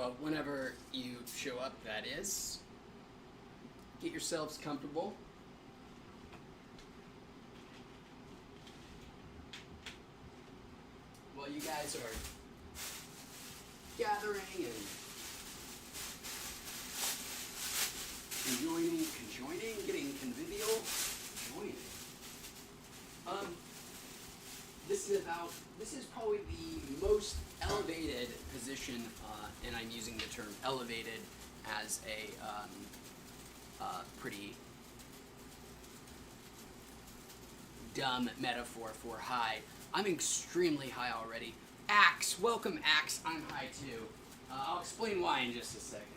well, whenever you show up, that is. Get yourselves comfortable. While you guys are gathering and conjoining, getting convivial, joining. This is probably the most elevated position, and I'm using the term elevated as a pretty dumb metaphor for high. I'm extremely high already. Axe, welcome Axe, I'm high too. I'll explain why in just a second.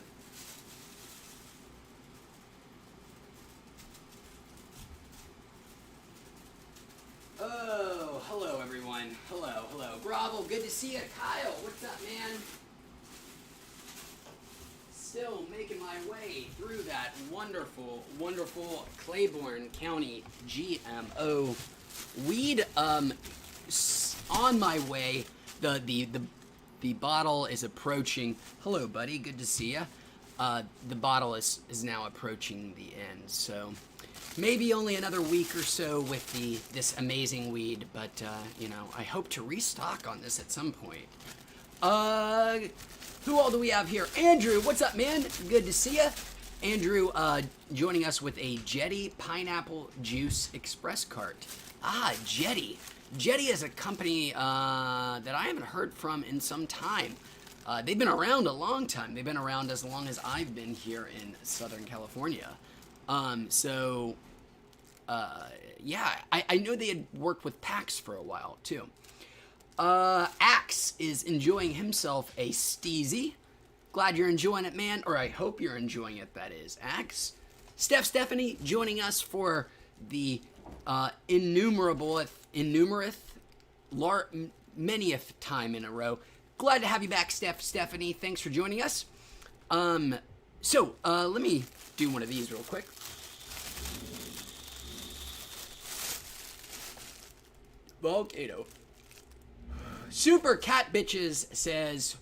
Oh, hello everyone. Hello. Bravo, good to see you. Kyle, what's up, man? Still making my way through that wonderful Claiborne County GMO weed. On my way. The bottle is approaching. Hello, buddy. Good to see you. The bottle is now approaching the end, so maybe only another week or so with this amazing weed, but I hope to restock on this at some point. Who all do we have here? Andrew, what's up, man? Good to see you. Andrew joining us with a Jetty Pineapple Juice Express Cart. Jetty. Jetty is a company that I haven't heard from in some time. They've been around a long time. They've been around as long as I've been here in Southern California. I know they had worked with PAX for a while, too. Axe is enjoying himself a Steezy. Glad you're enjoying it, man. Or I hope you're enjoying it, that is. Axe. Stephanie joining us for the manyth time in a row. Glad to have you back, Stephanie. Thanks for joining us. Let me do one of these real quick. Volcano. Super Cat Bitches says,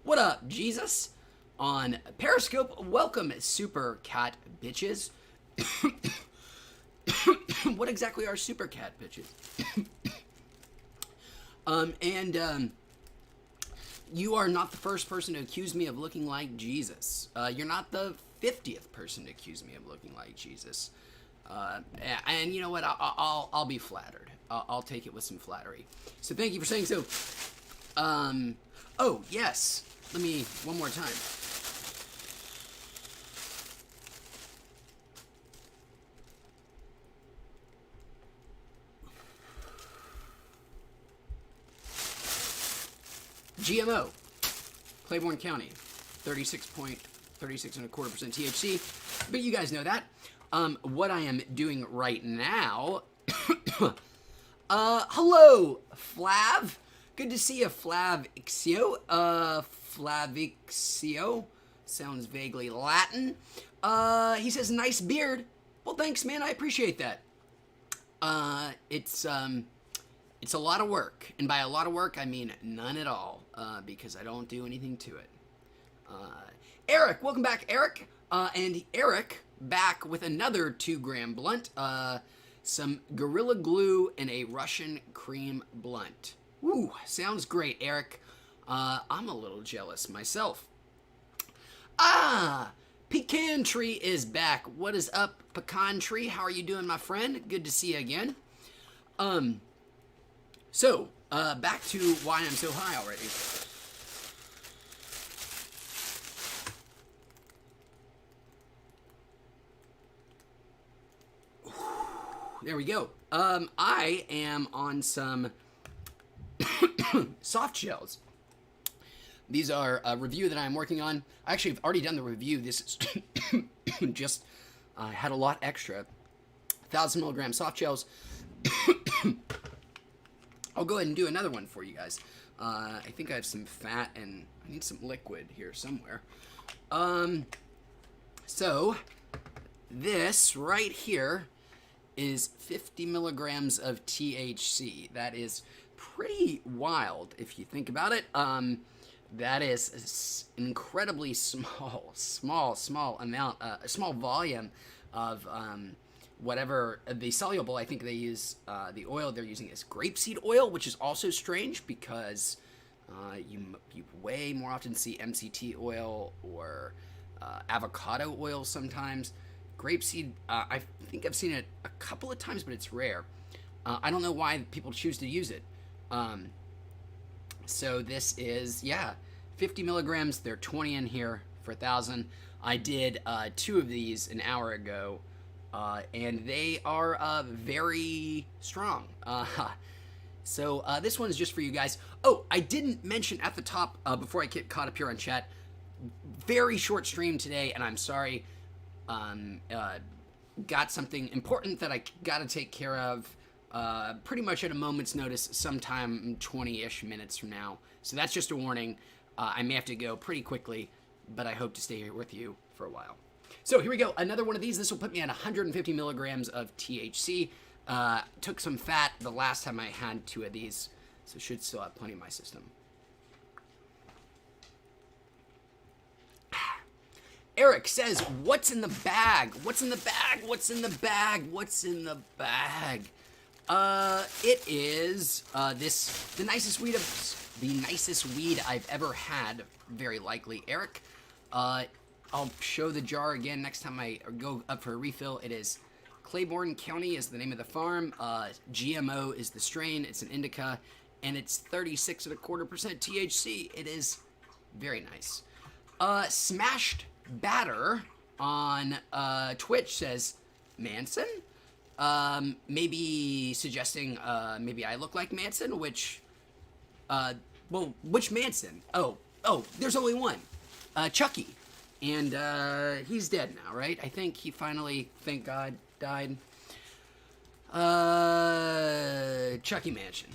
"What up, Jesus?" On Periscope. Welcome, Super Cat Bitches. What exactly are Super Cat Bitches? You are not the first person to accuse me of looking like Jesus. You're not the 50th person to accuse me of looking like Jesus. And you know what? I'll be flattered. I'll take it with some flattery. So thank you for saying so. Oh, yes. Let me, one more time. GMO, Claiborne County, 36.36.25% THC. But you guys know that. What I am doing right now. Hello, Flav. Good to see you, Flavixio. Flavixio sounds vaguely Latin. He says, "Nice beard." Well, thanks, man. I appreciate that. It's a lot of work, and by a lot of work, I mean none at all, because I don't do anything to it. Eric, welcome back, Eric. And Eric back with another 2-gram blunt, some Gorilla Glue and a Russian cream blunt. Ooh, sounds great, Eric. I'm a little jealous myself. Pecan Tree is back. What is up, Pecan Tree? How are you doing, my friend? Good to see you again. Back to why I'm so high already. There we go. I am on some soft shells. These are a review that I'm working on. Actually, I've already done the review. This is just had a lot extra. 1,000 milligram soft shells. I'll go ahead and do another one for you guys. I think I have some fat and I need some liquid here somewhere. So this right here is 50 milligrams of THC. That is pretty wild if you think about it. That is incredibly small amount, a small volume of whatever the soluble. I think they use the oil they're using is grapeseed oil, which is also strange because you way more often see MCT oil or avocado oil sometimes. Grapeseed, I think I've seen it a couple of times, but it's rare. I don't know why people choose to use it. So this is, 50 milligrams. They're 20 in here for 1,000. I did 2 of these an hour ago, and they are very strong. So this one is just for you guys. Oh, I didn't mention at the top, before I get caught up here on chat, very short stream today, and I'm sorry. Got something important that I got to take care of pretty much at a moment's notice sometime 20-ish minutes from now. So that's just a warning. I may have to go pretty quickly, but I hope to stay here with you for a while. So here we go. Another one of these. This will put me at 150 milligrams of THC. Took some fat the last time I had 2 of these, so should still have plenty in my system. Eric says, what's in the bag? What's in the bag? What's in the bag? What's in the bag? It is the nicest weed I've ever had, very likely, Eric. I'll show the jar again next time I go up for a refill. It is Claiborne County is the name of the farm. GMO is the strain. It's an indica, and it's 36.25% THC. It is very nice. Smashed Batter on Twitch says, Manson? Maybe suggesting maybe I look like Manson, which Manson? Oh, there's only one. Chucky. And he's dead now, right? I think he finally, thank God, died. Chucky Mansion.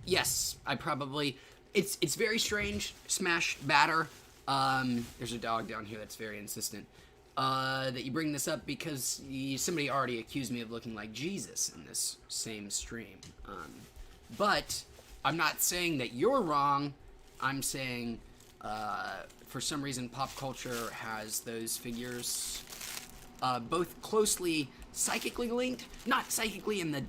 Yes, I probably... It's very strange, Smashed Batter. There's a dog down here that's very insistent. That you bring this up because somebody already accused me of looking like Jesus in this same stream. But I'm not saying that you're wrong. I'm saying for some reason pop culture has those figures both closely psychically linked, not psychically in the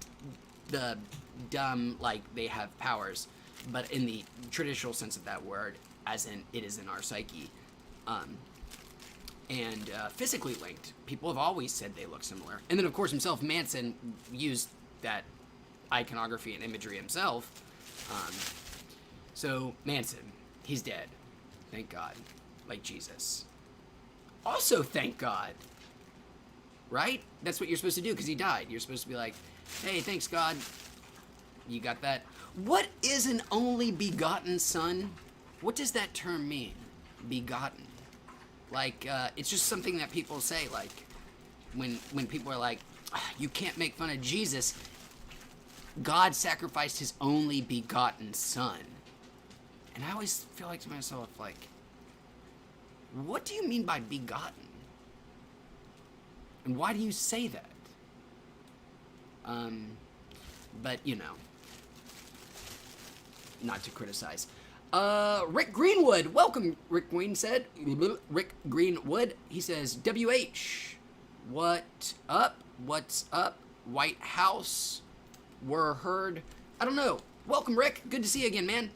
dumb, like they have powers, but in the traditional sense of that word, as in it is in our psyche. And physically linked. People have always said they look similar. And then, of course, himself, Manson, used that iconography and imagery himself. So, Manson, he's dead. Thank God. Like Jesus. Also, thank God. Right? That's what you're supposed to do, because he died. You're supposed to be like, hey, thanks, God. You got that? What is an only begotten son? What does that term mean? Begotten. Like, it's just something that people say, like, when people are like, you can't make fun of Jesus. God sacrificed his only begotten son. And I always feel like to myself, like, what do you mean by begotten? And why do you say that? But, you know, not to criticize. Rick Greenwood, welcome, Rick Greenwood, he says, WH, what up, what's up, White House, were heard, I don't know, welcome, Rick, good to see you again, man.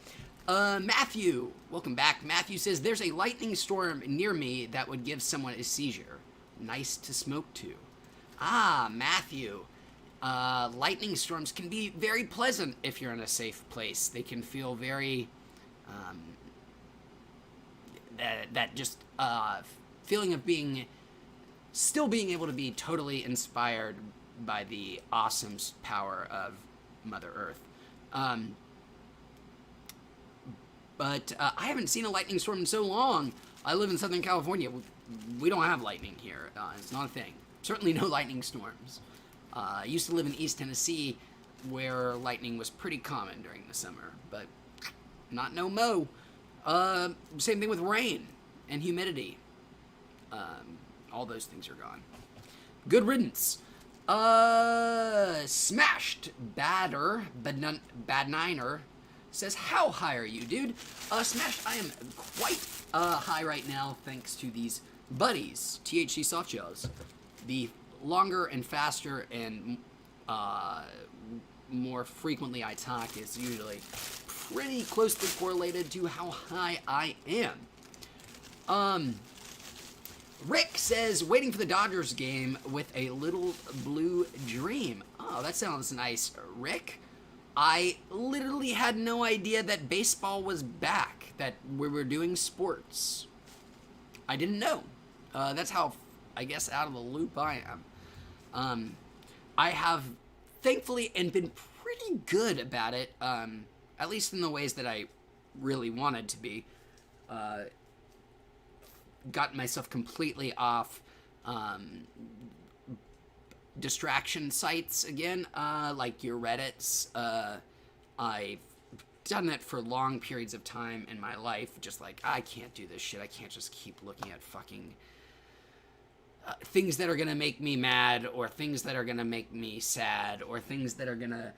Matthew, welcome back. Matthew says, there's a lightning storm near me that would give someone a seizure, nice to smoke to. Ah, Matthew, lightning storms can be very pleasant if you're in a safe place. They can feel very... that just feeling of still being able to be totally inspired by the awesome power of Mother Earth. But I haven't seen a lightning storm in so long. I live in Southern California. We don't have lightning here. It's not a thing. Certainly no lightning storms. I used to live in East Tennessee, where lightning was pretty common during the summer, but not no mo. Same thing with rain and humidity. All those things are gone. Good riddance. Smashed Badniner says, how high are you, dude? Smash, I am quite high right now thanks to these buddies, THC soft gels. The longer and faster and more frequently I talk is usually pretty closely correlated to how high I am. Rick says, waiting for the Dodgers game with a little blue dream. Oh, that sounds nice, Rick. I literally had no idea that baseball was back, that we were doing sports. I didn't know. That's how, I guess, out of the loop I am. I have, thankfully, and been pretty good about it, at least in the ways that I really wanted to be. Gotten myself completely off distraction sites again, like your Reddits. I've done that for long periods of time in my life, just like, I can't do this shit. I can't just keep looking at fucking things that are gonna make me mad, or things that are gonna make me sad, or things that are gonna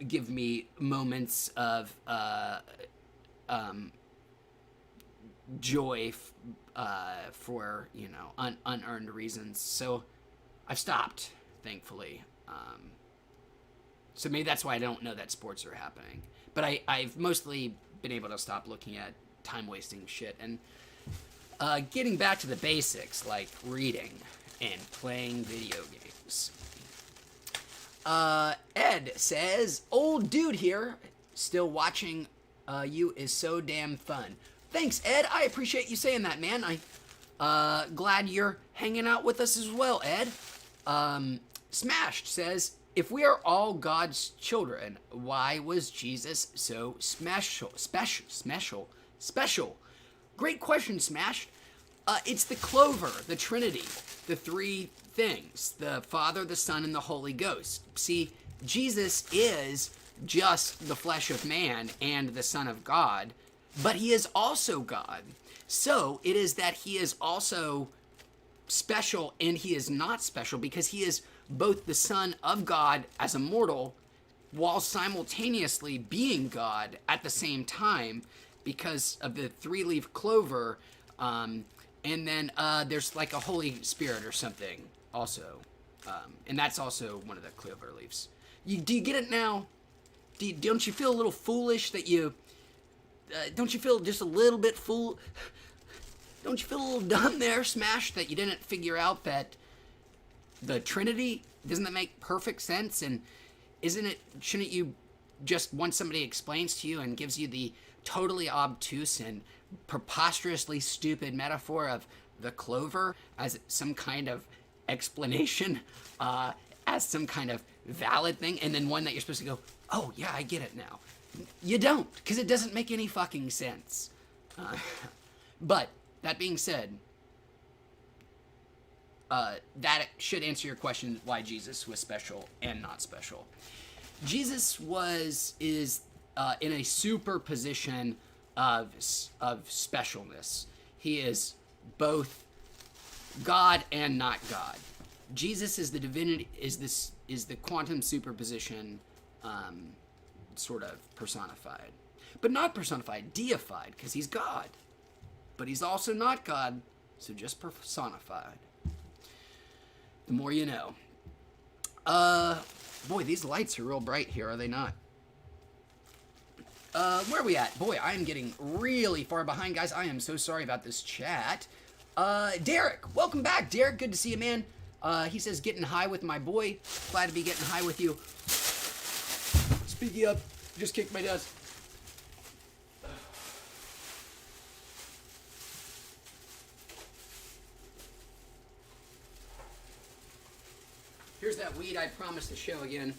give me moments of joy for, you know, unearned reasons. So I've stopped, thankfully. So maybe that's why I don't know that sports are happening. But I've mostly been able to stop looking at time-wasting shit and getting back to the basics, like reading and playing video games. Ed says, old dude here, still watching you is so damn fun. Thanks, Ed. I appreciate you saying that, man. Glad you're hanging out with us as well, Ed. Smashed says, if we are all God's children, why was Jesus so special? Great question, Smashed. It's the clover, the Trinity, the three things, the Father, the Son, and the Holy Ghost. See, Jesus is just the flesh of man and the Son of God, but he is also God. So it is that he is also special and he is not special, because he is both the Son of God as a mortal while simultaneously being God at the same time, because of the three-leaf clover. And then there's like a Holy Spirit or something also. And that's also one of the clover leaves. Do you get it now? Don't you feel a little foolish that you... don't you feel just a little bit don't you feel a little dumb there, Smash, that you didn't figure out that the Trinity, doesn't that make perfect sense? And shouldn't you just, once somebody explains to you and gives you the totally obtuse and preposterously stupid metaphor of the clover as some kind of explanation, as some kind of valid thing, and then one that you're supposed to go, oh yeah, I get it now. You don't, because it doesn't make any fucking sense. But, that being said, that should answer your question why Jesus was special and not special. Jesus is in a superposition of specialness. He is both God and not God. Jesus is the divinity, is the quantum superposition, sort of personified, but not personified, deified, because he's God, but he's also not God, so just personified. The more you know. Boy, these lights are real bright here, are they not? Where are we at? Boy, I am getting really far behind, guys. I am so sorry about this chat. Derek, welcome back, Derek. Good to see you, man. He says, getting high with my boy. Glad to be getting high with you. Speaking up, just kicked my desk. Here's that weed I promised to show again.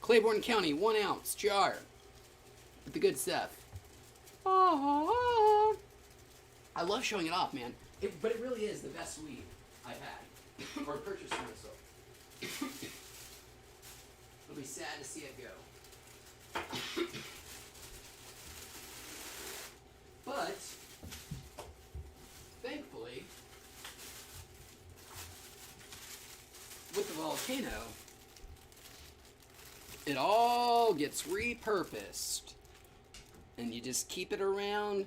Claiborne County, 1 ounce jar with the good stuff. I love showing it off, man. But it really is the best weed I've had or purchased for myself. It'll be sad to see it go. But thankfully, with the volcano, it all gets repurposed. And you just keep it around.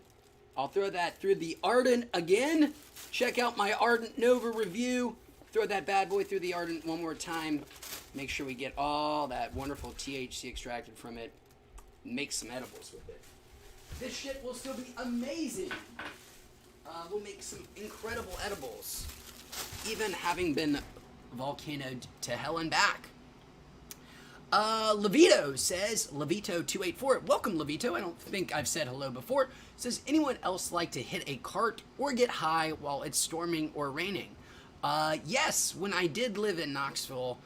I'll throw that through the Ardent again. Check out my Ardent Nova review. Throw that bad boy through the Ardent one more time. Make sure we get all that wonderful THC extracted from it. Make some edibles with it. This shit will still be amazing. We'll make some incredible edibles. Even having been volcanoed to hell and back. Levito says, Levito284, welcome Levito, I don't think I've said hello before, says, anyone else like to hit a cart or get high while it's storming or raining? Yes, when I did live in Knoxville,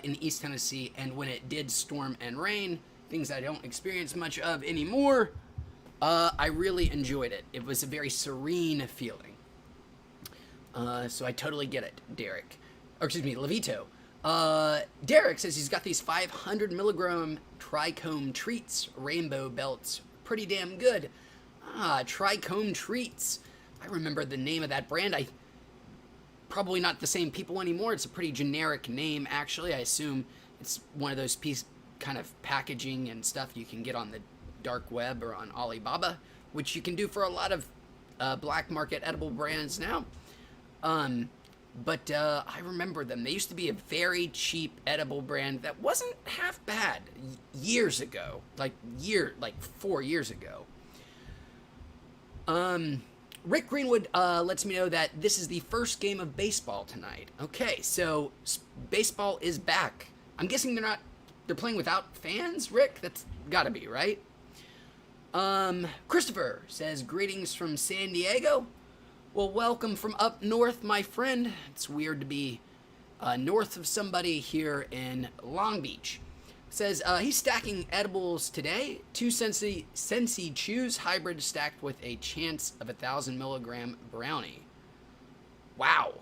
in East Tennessee, and when it did storm and rain, things I don't experience much of anymore, I really enjoyed it. It was a very serene feeling. So I totally get it, Derek. Or excuse me, Levito. Derek says he's got these 500 milligram Trichome treats, rainbow belts. Pretty damn good. Trichome treats. I remember the name of that brand. Probably not the same people anymore. It's a pretty generic name, actually. I assume it's one of those kind of packaging and stuff you can get on the dark web or on Alibaba, which you can do for a lot of black market edible brands now. But I remember them. They used to be a very cheap edible brand that wasn't half bad years ago. Like 4 years ago. Rick Greenwood lets me know that this is the first game of baseball tonight. Okay, so baseball is back. I'm guessing they're playing without fans, Rick? That's gotta be, right? Christopher says, greetings from San Diego. Well, welcome from up north, my friend. It's weird to be north of somebody here in Long Beach. Says he's stacking edibles today. 2 Sensi Chews hybrid stacked with a chance of 1,000 milligram brownie. Wow.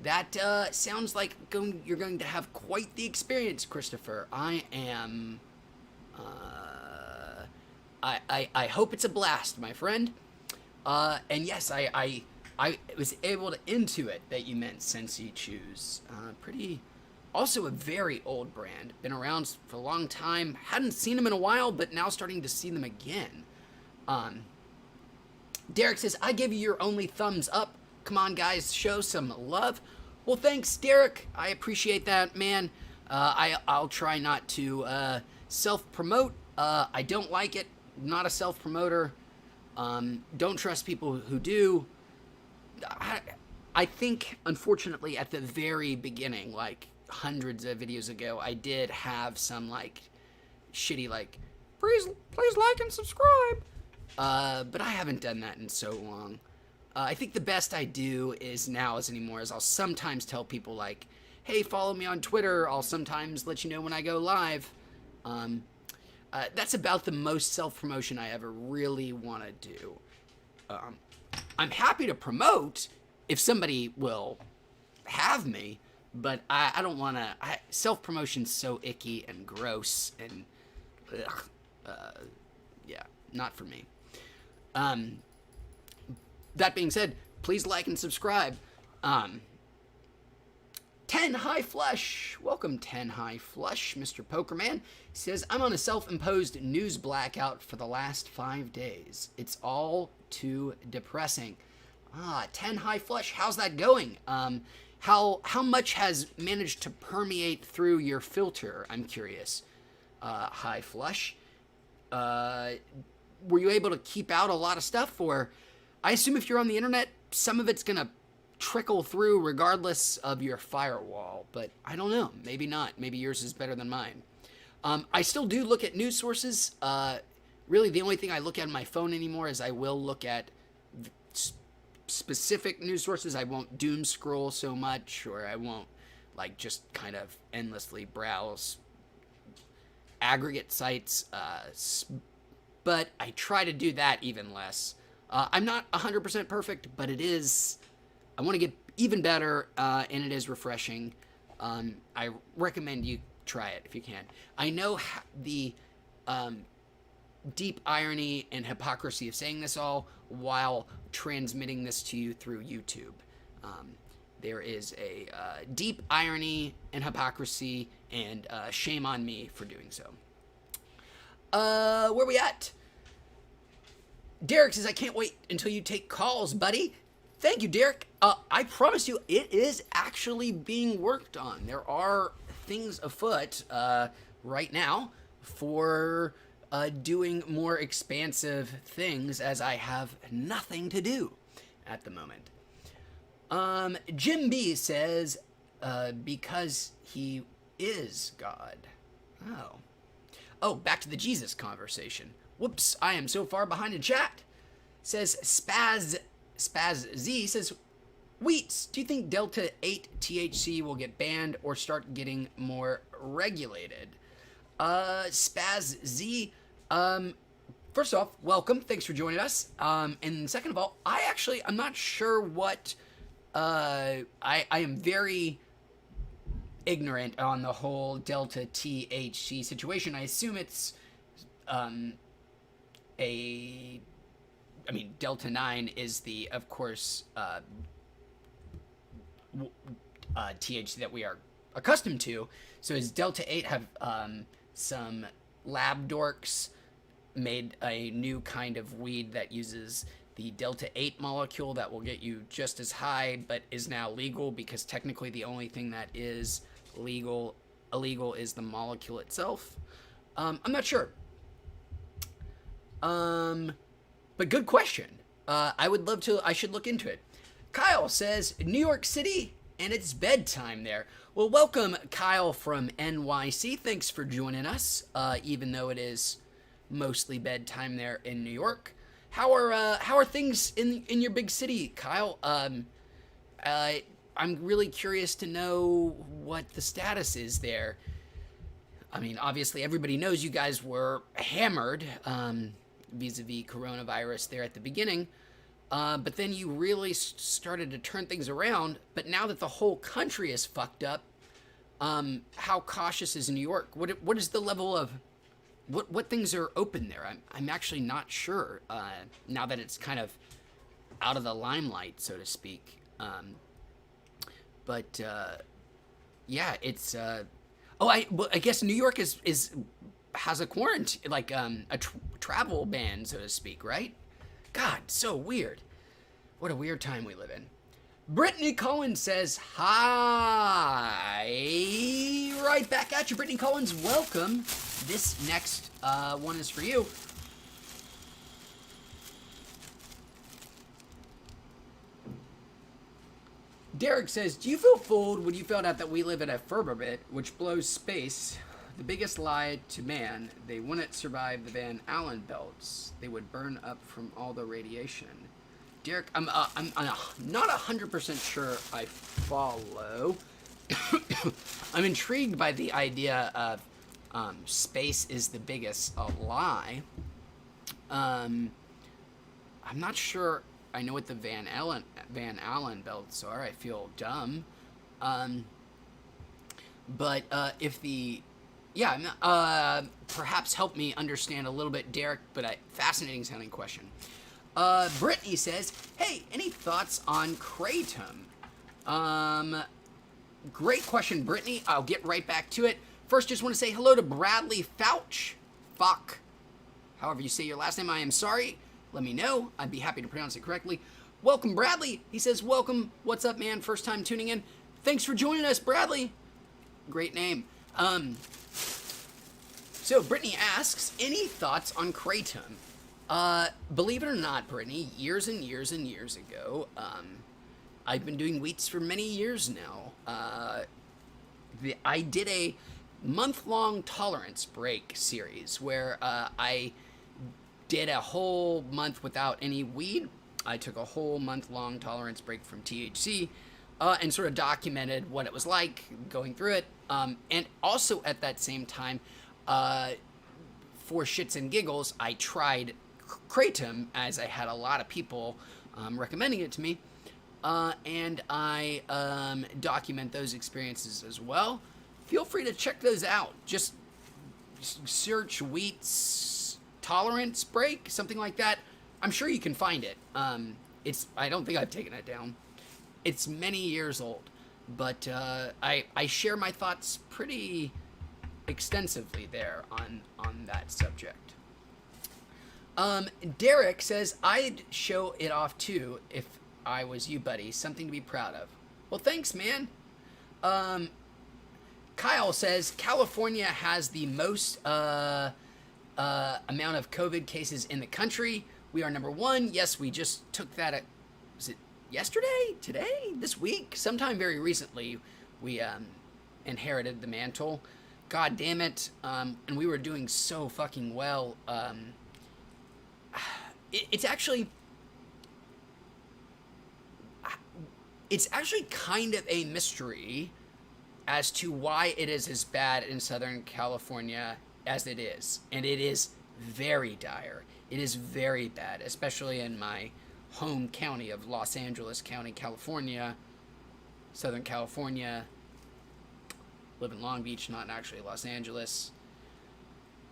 That sounds like you're going to have quite the experience, Christopher. I am... I hope it's a blast, my friend. And yes, I was able to intuit that you meant Sensi Chews. Also a very old brand. Been around for a long time. Hadn't seen them in a while, but now starting to see them again. Derek says, I give you your only thumbs up. Come on, guys, show some love. Well, thanks, Derek. I appreciate that, man. I'll try not to self-promote. I don't like it. Not a self-promoter. Don't trust people who do. I think, unfortunately, at the very beginning, like hundreds of videos ago, I did have some like shitty like, please like and subscribe. But I haven't done that in so long. I think the best I do is I'll sometimes tell people like, hey, follow me on Twitter. I'll sometimes let you know when I go live. That's about the most self-promotion I ever really want to do. I'm happy to promote if somebody will have me, but I don't want to. Self-promotion's so icky and gross and, yeah, not for me. That being said, please like and subscribe. 10 High Flush. Welcome, 10 High Flush. Mr. Pokerman says, I'm on a self-imposed news blackout for the last 5 days. It's all too depressing. 10 High Flush. How's that going? How much has managed to permeate through your filter? I'm curious. High Flush. Were you able to keep out a lot of stuff? Or I assume if you're on the internet, some of it's going to trickle through regardless of your firewall, but I don't know. Maybe not. Maybe yours is better than mine. I still do look at news sources. Really, the only thing I look at on my phone anymore is I will look at specific news sources. I won't doom scroll so much, or I won't like just kind of endlessly browse aggregate sites. But I try to do that even less. I'm not 100% perfect, but it is. I want to get even better, and it is refreshing. I recommend you try it if you can. I know the deep irony and hypocrisy of saying this all while transmitting this to you through YouTube. there is a deep irony and hypocrisy, and shame on me for doing so. Where we at? Derek says, I can't wait until you take calls, buddy. Thank you, Derek. I promise you, it is actually being worked on. There are things afoot right now for doing more expansive things, as I have nothing to do at the moment. Jim B says, because he is God. Oh, back to the Jesus conversation. Whoops, I am so far behind in chat. Says Spaz Z says, Wheats, do you think Delta 8 THC will get banned or start getting more regulated? Spaz Z, first off, welcome. Thanks for joining us. And second of all, I'm not sure what, I am very ignorant on the whole Delta THC situation. I assume it's, Delta 9 is the, of course, THC that we are accustomed to. So does Delta 8 have some lab dorks made a new kind of weed that uses the Delta 8 molecule that will get you just as high, but is now legal because technically the only thing that is illegal is the molecule itself? I'm not sure. But good question. I should look into it. Kyle says, New York City, and it's bedtime there. Well, welcome, Kyle from NYC. Thanks for joining us, even though it is mostly bedtime there in New York. How are things in your big city, Kyle? I'm really curious to know what the status is there. I mean, obviously, everybody knows you guys were hammered, vis-a-vis coronavirus there at the beginning, but then you really started to turn things around. But now that the whole country is fucked up, how cautious is New York? What is the level of what things are open there? I'm actually not sure now that it's kind of out of the limelight, so to speak. Yeah, it's I guess New York has a quarantine, like a travel ban, so to speak, right? God, so weird. What a weird time we live in. Brittany Collins says, hi. Right back at you, Brittany Collins. Welcome. This next one is for you. Derek says, do you feel fooled when you found out that we live in a firmament which blows space? The biggest lie to man, they wouldn't survive the Van Allen belts. They would burn up from all the radiation. Derek, I'm not 100% sure I follow. I'm intrigued by the idea of space is the biggest lie. I'm not sure I know what the Van Allen belts are. I feel dumb. But if the... Yeah, perhaps help me understand a little bit, Derek, but fascinating sounding question. Brittany says, hey, any thoughts on Kratom? Great question, Brittany. I'll get right back to it. First, just want to say hello to Bradley Fouch. Fuck. However you say your last name, I am sorry. Let me know. I'd be happy to pronounce it correctly. Welcome, Bradley. He says, welcome. What's up, man? First time tuning in. Thanks for joining us, Bradley. Great name. So Brittany asks, any thoughts on Kratom? Believe it or not, Brittany, years and years and years ago, I've been doing wheats for many years now. I did a month-long tolerance break series where I did a whole month without any weed. I took a whole month-long tolerance break from THC and sort of documented what it was like going through it. And also at that same time, for shits and giggles, I tried Kratom, as I had a lot of people recommending it to me, and I document those experiences as well. Feel free to check those out. Just search Wheats tolerance break, something like that. I'm sure you can find it. I don't think I've taken it down. it's many years old, but I share my thoughts pretty extensively there on that subject. Derek says, I'd show it off too if I was you, buddy. Something to be proud of. Well, thanks, man. Kyle says, California has the most amount of COVID cases in the country. We are number one. Yes, we just took that was it yesterday? Today? This week? Sometime very recently, we inherited the mantle. God damn it. And we were doing so fucking well. It's actually kind of a mystery as to why it is as bad in Southern California as it is. And it is very dire. It is very bad, especially in my home county of Los Angeles County, California, Southern California. Live in Long Beach, not actually Los Angeles.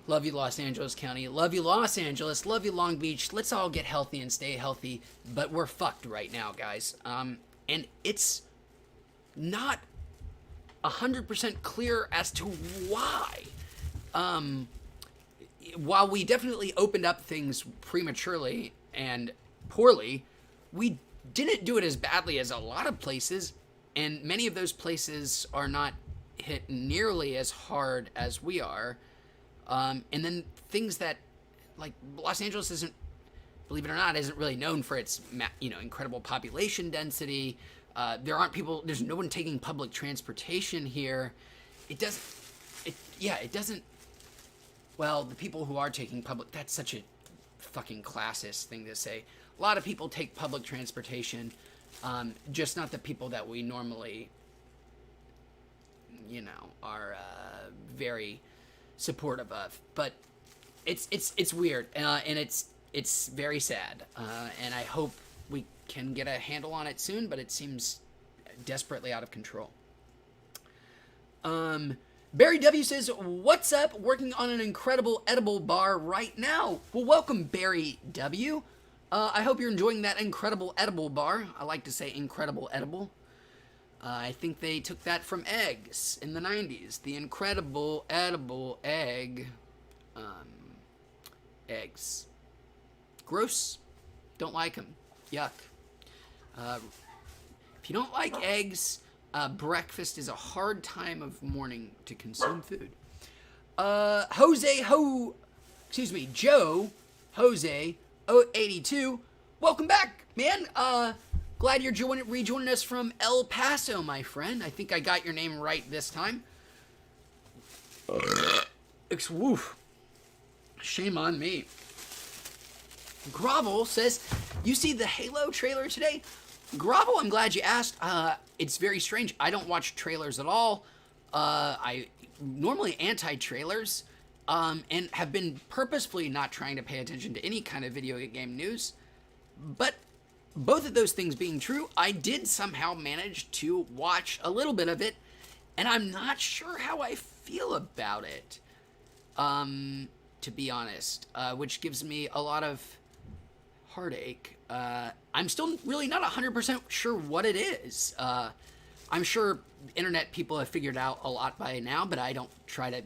Love you, Los Angeles County. Love you, Los Angeles. Love you, Long Beach. Let's all get healthy and stay healthy. But we're fucked right now, guys. And it's not 100% clear as to why. While we definitely opened up things prematurely and poorly, we didn't do it as badly as a lot of places. And many of those places are not hit nearly as hard as we are. And then things that, like, Los Angeles isn't, believe it or not, isn't really known for its, incredible population density. There's no one taking public transportation here. Well, the people who are taking public, that's such a fucking classist thing to say. A lot of people take public transportation, just not the people that we normally, are very supportive of. But it's weird, and it's very sad, and I hope we can get a handle on it soon, but it seems desperately out of control. Barry W says, what's up? Working on an incredible edible bar right now. Well, welcome, Barry W. I hope you're enjoying that incredible edible bar. I like to say incredible edible. I think they took that from eggs in the 90s. The incredible edible egg. Eggs. Gross. Don't like them. Yuck. If you don't like eggs, breakfast is a hard time of morning to consume food. Joe Jose 82. Welcome back, man. Glad you're rejoining us from El Paso, my friend. I think I got your name right this time. Woof. Shame on me. Grovel says, you see the Halo trailer today? Grovel, I'm glad you asked. It's very strange. I don't watch trailers at all. I normally anti-trailers, and have been purposefully not trying to pay attention to any kind of video game news. But both of those things being true, I did somehow manage to watch a little bit of it, and I'm not sure how I feel about it, to be honest, which gives me a lot of heartache. I'm still really not 100% sure what it is. I'm sure internet people have figured out a lot by now, but I don't try to,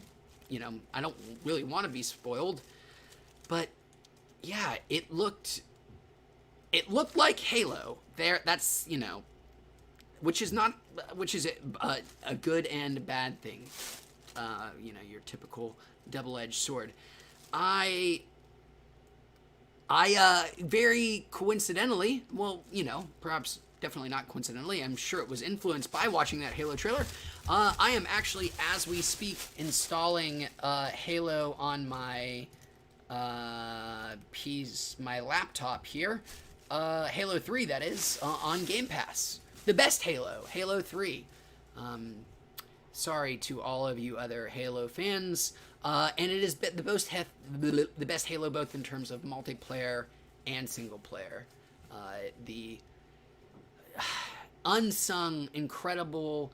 I don't really want to be spoiled. But yeah, it looked like Halo. That's, which is a good and bad thing. Your typical double-edged sword. I very coincidentally, perhaps definitely not coincidentally, I'm sure it was influenced by watching that Halo trailer. I am actually, as we speak, installing Halo on my my laptop here. Halo 3, that is, on Game Pass. The best Halo, Halo 3. Sorry to all of you other Halo fans. And it is the best Halo, both in terms of multiplayer and single player. The unsung, incredible,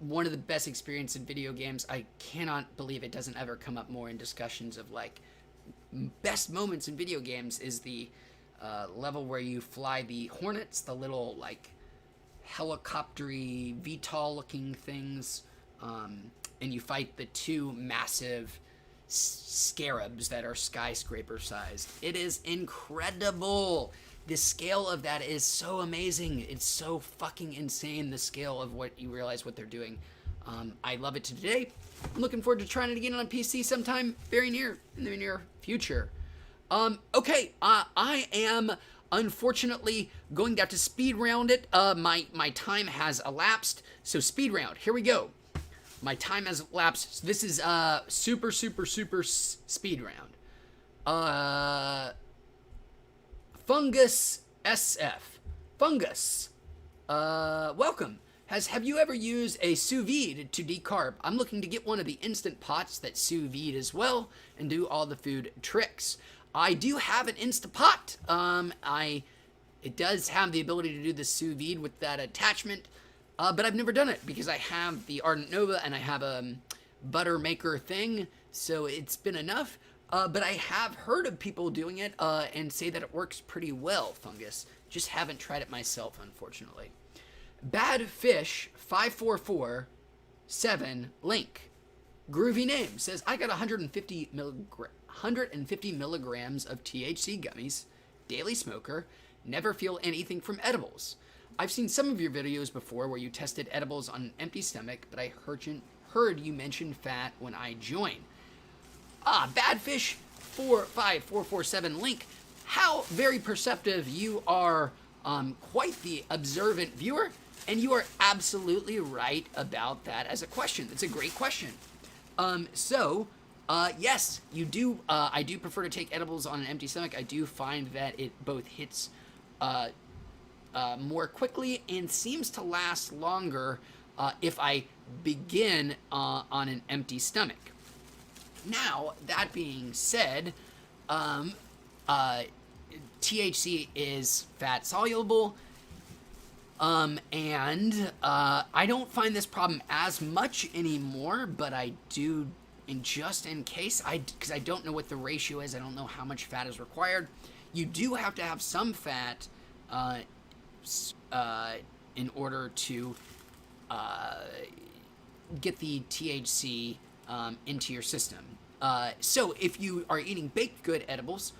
one of the best experiences in video games. I cannot believe it doesn't ever come up more in discussions of, best moments in video games is the level where you fly the Hornets, the little, helicoptery VTOL looking things, and you fight the two massive scarabs that are skyscraper sized. It is incredible. The scale of that is so amazing. It's so fucking insane, the scale of what you realize what they're doing. I love it to today. I'm looking forward to trying it again on PC sometime in the near future. Okay, I am unfortunately going to have to speed round it. My time has elapsed, so speed round. Here we go. My time has elapsed. So this is super speed round. Fungus SF. Fungus. Welcome. Have you ever used a sous vide to decarb? I'm looking to get one of the instant pots that sous vide as well and do all the food tricks. I do have an Instapot. It does have the ability to do the sous vide with that attachment, but I've never done it because I have the Ardent Nova and I have a butter maker thing, so it's been enough. But I have heard of people doing it and say that it works pretty well, Fungus. Just haven't tried it myself, unfortunately. Bad Fish 5447 Link. Groovy name says, I got 150 milligrams of THC gummies, daily smoker, never feel anything from edibles. I've seen some of your videos before where you tested edibles on an empty stomach, but I heard you mention fat when I joined. Badfish 45447 Link. How very perceptive. You are quite the observant viewer, and you are absolutely right about that as a question. It's a great question. Yes, you do. I do prefer to take edibles on an empty stomach. I do find that it both hits more quickly and seems to last longer if I begin on an empty stomach. Now, that being said, THC is fat soluble, and I don't find this problem as much anymore, but I do, just in case, because I don't know what the ratio is, I don't know how much fat is required. You do have to have some fat in order to get the THC into your system. So if you are eating baked good edibles,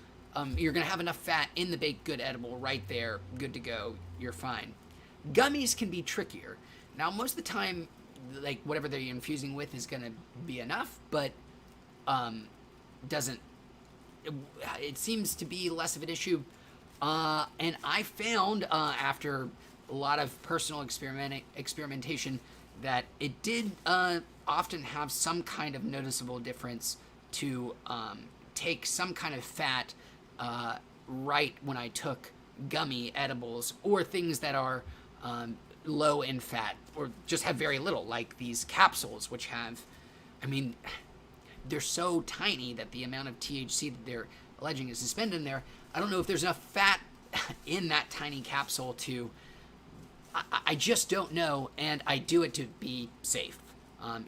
you're going to have enough fat in the baked good edible right there, good to go, you're fine. Gummies can be trickier. Now, most of the time, like, whatever they're infusing with is going to be enough, but it seems to be less of an issue. And I found, after a lot of personal experimentation, that it did often have some kind of noticeable difference to take some kind of fat right when I took gummy edibles or things that are low in fat or just have very little, like these capsules, which have, they're so tiny that the amount of THC that they're alleging is suspended in there. I don't know if there's enough fat in that tiny capsule to, I just don't know, and I do it to be safe. Often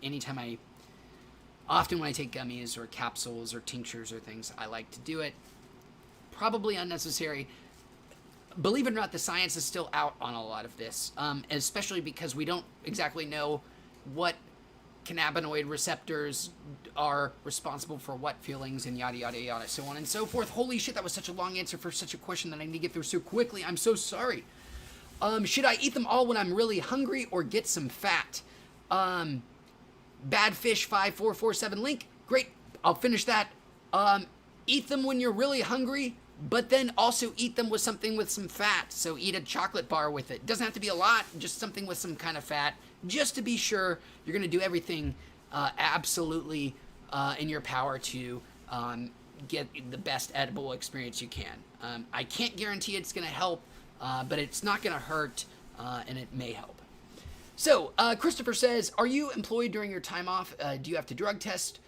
when I take gummies or capsules or tinctures or things, I like to do it. Probably unnecessary. Believe it or not, the science is still out on a lot of this, especially because we don't exactly know what cannabinoid receptors are responsible for what feelings and yada, yada, yada, so on and so forth. Holy shit, that was such a long answer for such a question that I need to get through so quickly. I'm so sorry. Should I eat them all when I'm really hungry or get some fat? Badfish 5447 Link. Great. I'll finish that. Eat them when you're really hungry, but then also eat them with something with some fat. So eat a chocolate bar with it. Doesn't have to be a lot, just something with some kind of fat, just to be sure you're going to do everything absolutely in your power to get the best edible experience you can. I can't guarantee it's going to help, but it's not going to hurt, and it may help. So, Christopher says, are you employed during your time off? Do you have to drug test?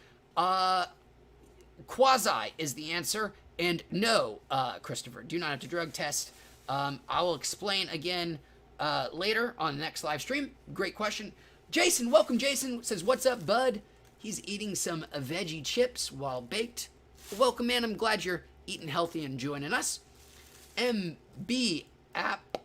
Quasi is the answer. And no, Christopher, do not have to drug test. I will explain again later on the next live stream. Great question. Jason, welcome, Jason. Says, what's up, bud? He's eating some veggie chips while baked. Welcome, man. I'm glad you're eating healthy and joining us. MB App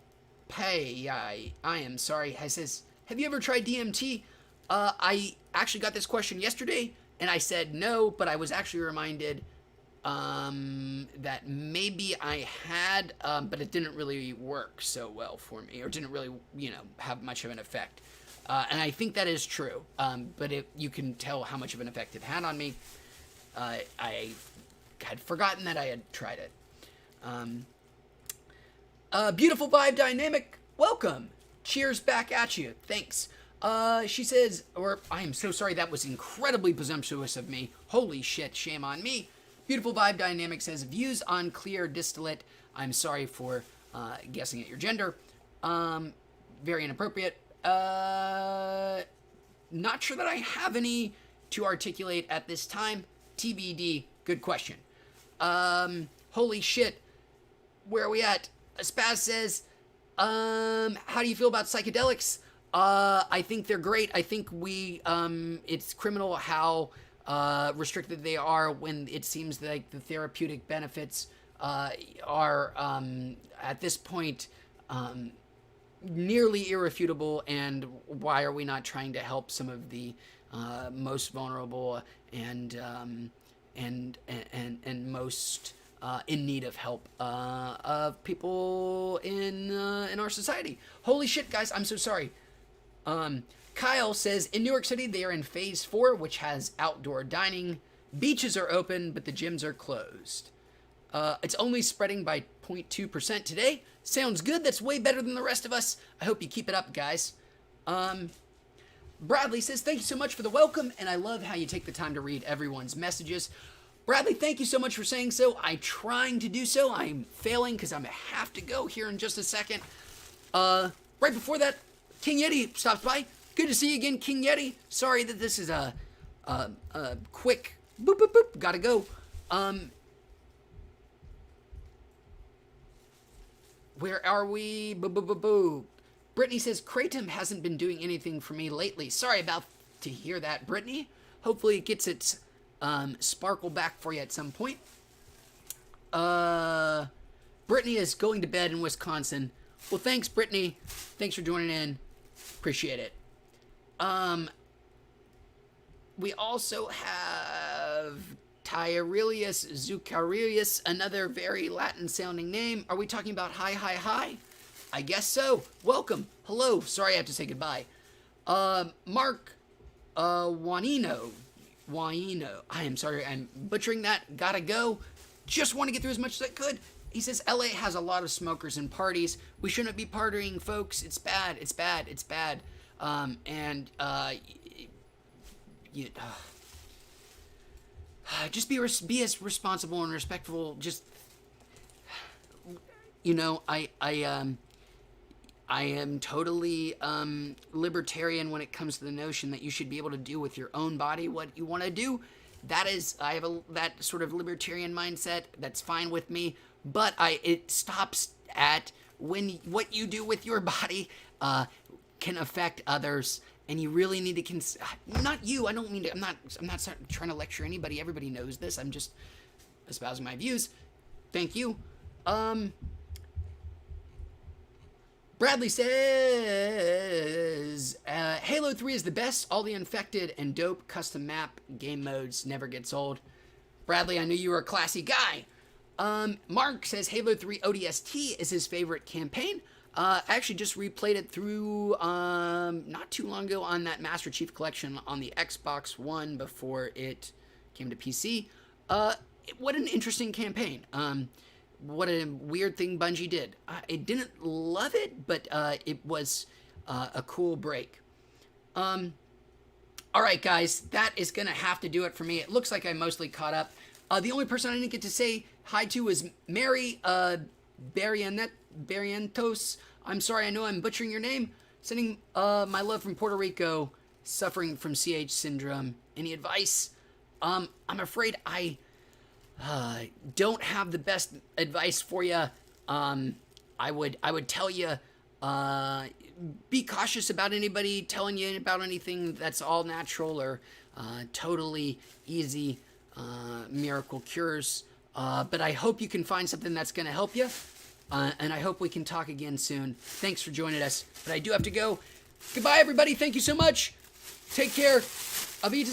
Pay, I am sorry. He says, have you ever tried DMT? I actually got this question yesterday, and I said no, but I was actually reminded that maybe I had, but it didn't really work so well for me, or didn't really, have much of an effect. And I think that is true, but you can tell how much of an effect it had on me. I had forgotten that I had tried it. Beautiful Vibe Dynamic, welcome. Cheers back at you. Thanks. She says, I am so sorry, that was incredibly presumptuous of me. Holy shit, shame on me. Beautiful Vibe Dynamic says, views on clear distillate. I'm sorry for guessing at your gender. Very inappropriate. Not sure that I have any to articulate at this time. TBD. Good question. Holy shit. Where are we at? Spaz says, how do you feel about psychedelics? I think they're great. I think it's criminal how restricted they are when it seems like the therapeutic benefits are at this point nearly irrefutable. And why are we not trying to help some of the most vulnerable and most in need of help of people in our society? Holy shit, guys! I'm so sorry. Kyle says, in New York City, they are in phase 4, which has outdoor dining. Beaches are open, but the gyms are closed. It's only spreading by 0.2% today. Sounds good. That's way better than the rest of us. I hope you keep it up, guys. Bradley says, thank you so much for the welcome, and I love how you take the time to read everyone's messages. Bradley, thank you so much for saying so. I'm trying to do so. I'm failing because I have to go here in just a second. Right before that, King Yeti stops by. Good to see you again, King Yeti. Sorry that this is a quick boop, boop, boop. Gotta go. Where are we? Boo, boo, boo, boo. Brittany says, Kratom hasn't been doing anything for me lately. Sorry about to hear that, Brittany. Hopefully it gets its sparkle back for you at some point. Brittany is going to bed in Wisconsin. Well, thanks, Brittany. Thanks for joining in. Appreciate it. We also have Tyarelius Zucarius, another very Latin-sounding name. Are we talking about hi, hi, hi? I guess so. Welcome. Hello. Sorry I have to say goodbye. Mark Juanino. I am sorry, I'm butchering that. Gotta go. Just want to get through as much as I could. He says, LA has a lot of smokers and parties. We shouldn't be partying, folks. It's bad. It's bad. It's bad. Just be as responsible and respectful. Just, I am totally libertarian when it comes to the notion that you should be able to do with your own body what you want to do. I have that sort of libertarian mindset. That's fine with me. But it stops at when what you do with your body can affect others, and you really need to not you. I don't mean to. I'm not trying to lecture anybody. Everybody knows this. I'm just espousing my views. Thank you. Bradley says, Halo 3 is the best. All the infected and dope custom map game modes never gets old. Bradley, I knew you were a classy guy. Mark says Halo 3 ODST is his favorite campaign. I actually just replayed it through not too long ago on that Master Chief Collection on the Xbox One before it came to PC. What an interesting campaign. What a weird thing Bungie did. I didn't love it, but it was a cool break. All right, guys, that is going to have to do it for me. It looks like I mostly caught up. The only person I didn't get to say hi to was Mary Barrientos. I'm sorry, I know I'm butchering your name. Sending my love from Puerto Rico, suffering from CH syndrome. Any advice? I'm afraid I don't have the best advice for you. I would tell you, be cautious about anybody telling you about anything that's all natural or totally easy miracle cures. But I hope you can find something that's going to help you. and I hope we can talk again soon. Thanks for joining us, but I do have to go. Goodbye, everybody. Thank you so much. Take care. Avita.